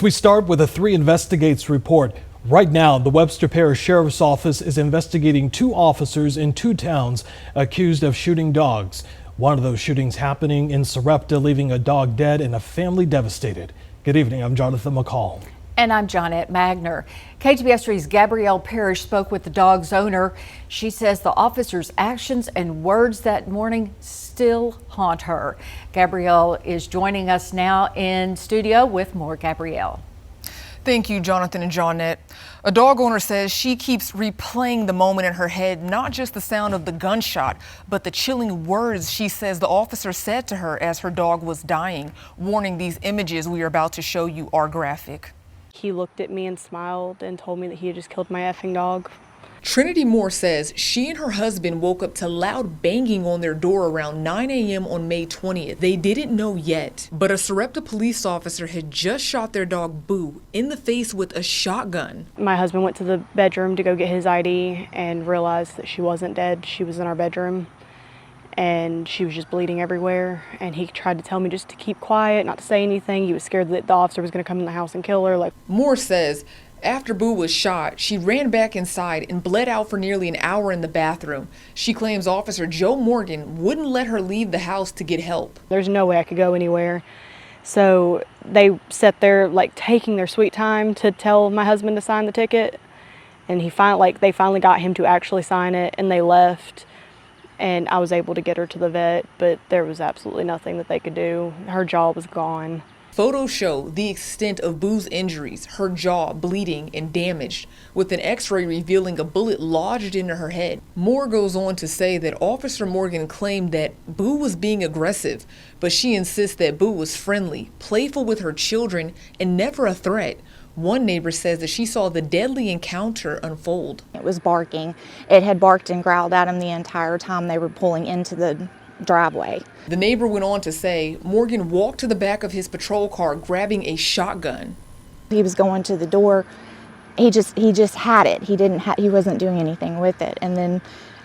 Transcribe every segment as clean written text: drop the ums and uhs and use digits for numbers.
We start with a 3 Investigates report. Right now, the Webster Parish Sheriff's Office is investigating 2 officers in 2 towns accused of shooting dogs. One of those shootings happening in Sareota, leaving a dog dead and a family devastated. Good evening, I'm Jonathan McCall. And I'm Johnette Magner. KTBS 3's Gabrielle Parrish spoke with the dog's owner. She says the officer's actions and words that morning still haunt her. Gabrielle is joining us now in studio with more. Gabrielle. Thank you, Jonathan and Johnette. A dog owner says she keeps replaying the moment in her head, not just the sound of the gunshot, but the chilling words she says the officer said to her as her dog was dying, warning these images we are about to show you are graphic. He looked at me and smiled and told me that he had just killed my effing dog. Trinity Moore says she and her husband woke up to loud banging on their door around 9 a.m. on May 20th. They didn't know yet, but a Sareota police officer had just shot their dog Boo in the face with a shotgun. My husband went to the bedroom to go get his ID and realized that she wasn't dead. She was in our bedroom and she was just bleeding everywhere. And he tried to tell me just to keep quiet, not to say anything. He was scared that the officer was going to come in the house and kill her. Moore says after Boo was shot, she ran back inside and bled out for nearly an hour in the bathroom. She claims Officer Joe Morgan wouldn't let her leave the house to get help. There's no way I could go anywhere. So they sat there taking their sweet time to tell my husband to sign the ticket. And they finally got him to actually sign it, and they left. And I was able to get her to the vet, but there was absolutely nothing that they could do. Her jaw was gone. Photos show the extent of Boo's injuries, her jaw bleeding and damaged, with an x-ray revealing a bullet lodged into her head. Moore goes on to say that Officer Morgan claimed that Boo was being aggressive, but she insists that Boo was friendly, playful with her children, and never a threat. One neighbor says that she saw the deadly encounter unfold. It was barking. It had barked and growled at him the entire time they wwere pulling into the driveway. The neighbor went on to say Morgan walked to the back of his patrol car grabbing a shotgun. He was going to the door. He just had it. He wasn't doing anything with it. And then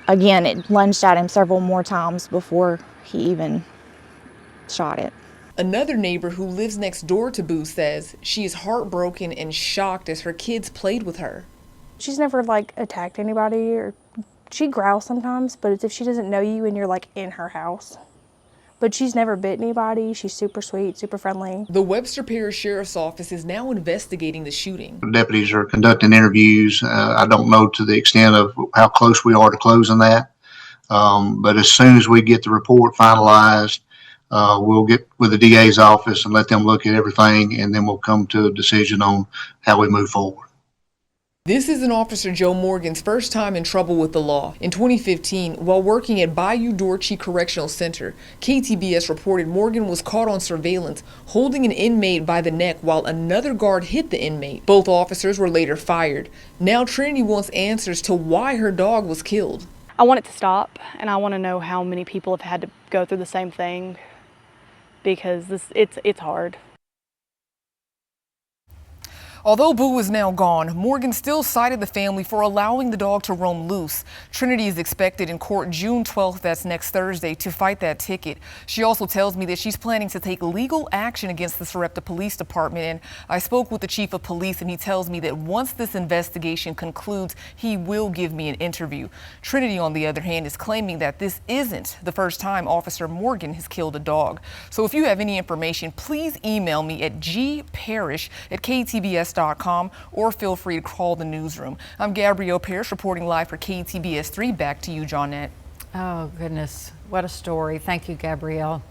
again, it lunged at him several more times before he even shot it. Another neighbor who lives next door to Boo says she is heartbroken and shocked as her kids played with her. She's never attacked anybody, or she growls sometimes, but it's if she doesn't know you and you're in her house. But she's never bit anybody. She's super sweet, super friendly. The Webster Parish Sheriff's Office is now investigating the shooting. Deputies are conducting interviews. I don't know to the extent of how close we are to closing that. But as soon as we get the report finalized, we'll get with the DA's office and let them look at everything, and then we'll come to a decision on how we move forward. This isn't Officer Joe Morgan's first time in trouble with the law. In 2015, while working at Bayou Dorchey Correctional Center, KTBS reported Morgan was caught on surveillance holding an inmate by the neck while another guard hit the inmate. Both officers were later fired. Now Trinity wants answers to why her dog was killed. I want it to stop, and I want to know how many people have had to go through the same thing, because it's hard. Although Boo is now gone, Morgan still cited the family for allowing the dog to roam loose. Trinity is expected in court June 12th, that's next Thursday, to fight that ticket. She also tells me that she's planning to take legal action against the Sareota Police Department. And I spoke with the chief of police, and he tells me that once this investigation concludes, he will give me an interview. Trinity, on the other hand, is claiming that this isn't the first time Officer Morgan has killed a dog. So if you have any information, please email me at gparish@ktbs.com or feel free to call the newsroom. I'm Gabrielle Parrish reporting live for KTBS 3. Back to you, Johnette. Oh, goodness. What a story. Thank you, Gabrielle.